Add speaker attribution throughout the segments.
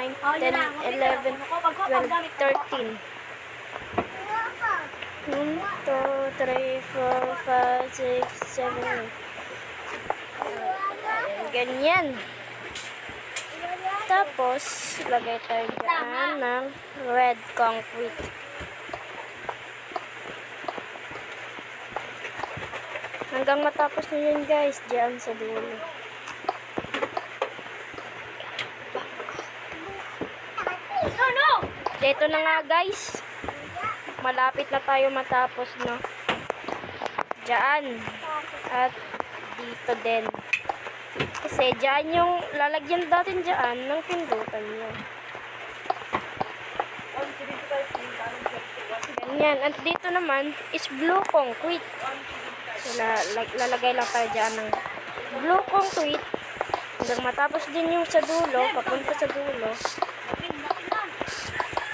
Speaker 1: 9, 10, 11, 12, 13. 1, 2, 3, 4, 5, 6, 7, 8. Ganyan. Tapos, lagay tayo dyan ng red concrete. Hanggang matapos na yun guys, dyan sa dulo. Ito na nga guys. Malapit na tayo matapos, no? Diyan. At dito din. Kasi diyan yung lalagyan natin diyan ng pindutan niya. Ganyan. At dito naman is blue concrete. So, lalagay lang tayo diyan ng blue concrete. Hanggang matapos din yung sa dulo, papunta sa dulo.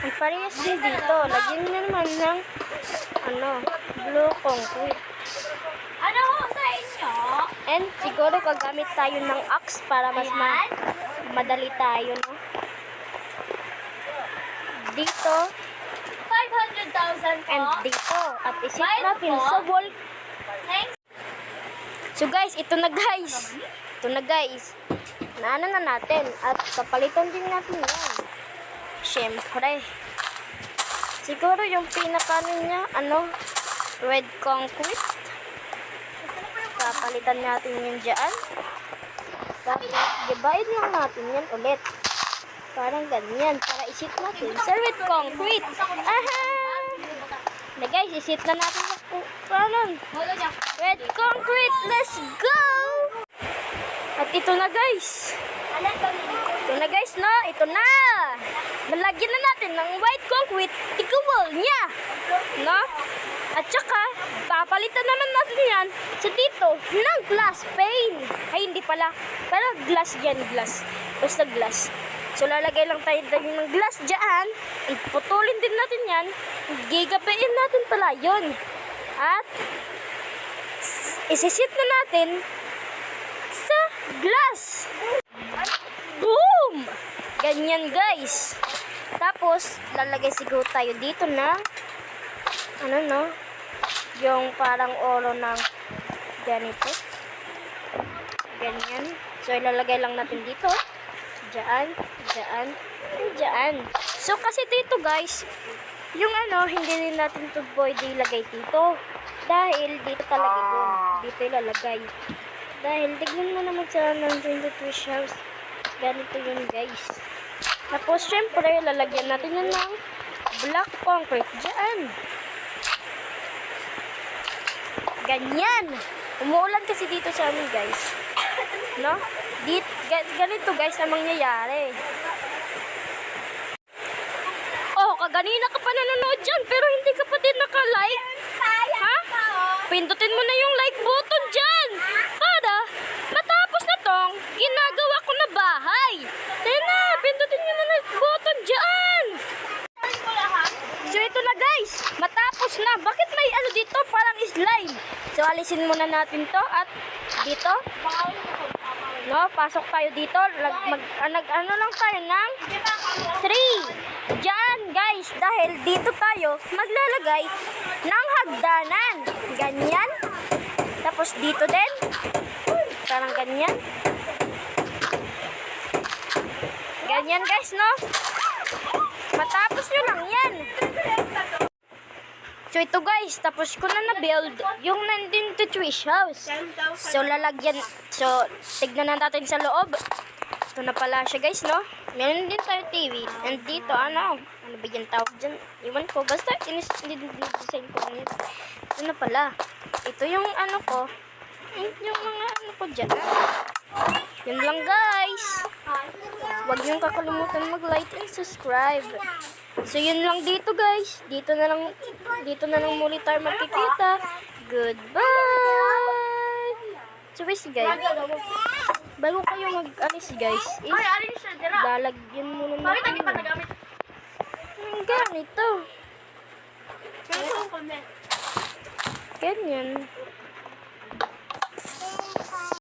Speaker 1: Ang parehas din dito. Lagyan nyo naman ng blue concrete.
Speaker 2: Ano ho sa inyo?
Speaker 1: And siguro gagamit tayo ng axe para mas madali tayo, no? Dito
Speaker 2: 500,000 po.
Speaker 1: and dito. At isip
Speaker 2: Bayad
Speaker 1: natin
Speaker 2: po.
Speaker 1: sa wall.
Speaker 2: Thanks.
Speaker 1: So guys, ito na guys. Ito na guys. Naano na natin. At papalitan din natin yan. Siyempre. Siguro yung pinakano niya, red concrete. Papalitan natin yun dyan. Tapos, gibayin lang natin yan ulit. Parang ganyan. Para isit natin sa red concrete. Aha! Na guys, isit na natin sa red concrete. Let's go! At ito na guys. Ito na guys, no? Ito na! Nalagyan na natin ng white concrete tigawal niya. No? At saka, papalitan naman natin yan sa dito ng glass pane. Ay, hindi pala. Pero glass yan, glass. Basta glass. So, lalagay lang tayo ng glass dyan. Putulin din natin yan. Gigapain natin pala yun. At, Isisit na natin sa glass. Boom! Ganyan guys. Tapos, lalagay siguro tayo dito na ano no? Yung parang oro ng ganito. Ganyan. So, ilalagay lang natin dito. Diyan, diyan, diyan. So, kasi dito guys, yung ano, hindi rin natin ito pwede ilagay dito. Dahil dito talaga dun. Dito ilalagay. Dahil, tignan mo naman sa nandun Twitch House. Ganito yun guys. Tapos, syempre, lalagyan natin yun ng black concrete. Diyan. Ganyan. Umuulan kasi dito sa amin guys. No? Ganito guys ang mangyayari. Oh, kaganina ka pa nanonood dyan, pero hindi ka pa din naka-like. Ha? Pindutin mo na yung like button dyan. Para matapos na tong ginagawa ko na bahay. Tena, pindutin nyo na like button dyan. So ito na guys, matapos na. Bakit may ano dito? Parang slime. So alisin muna natin to at dito. No, pasok tayo dito. Ano lang tayo ng 3. Diyan guys, dahil dito tayo maglalagay ng hagdanan. Ganyan. Tapos dito din. Parang ganyan. Ganyan guys, no? Matapos nyo lang yan. So ito guys, tapos ko na na-build yung nandun to Twitch House. So lalagyan, so tignan na natin sa loob. Ito na pala siya guys, no? Meron din tayo TV. And dito, ano ba yung tawag dyan? Iwan ko, basta in-design ko ngayon. Ito na pala. Ito yung ano ko. Yung mga ano ko dyan. Yun lang guys. Huwag niyong kakalimutan mag-like and subscribe. So yun lang dito guys. Dito na lang muli tayo magkikita. Goodbye. So guys, bago kayo mag-alis guys, lalagyan muna natin. Ganito. Ganyan.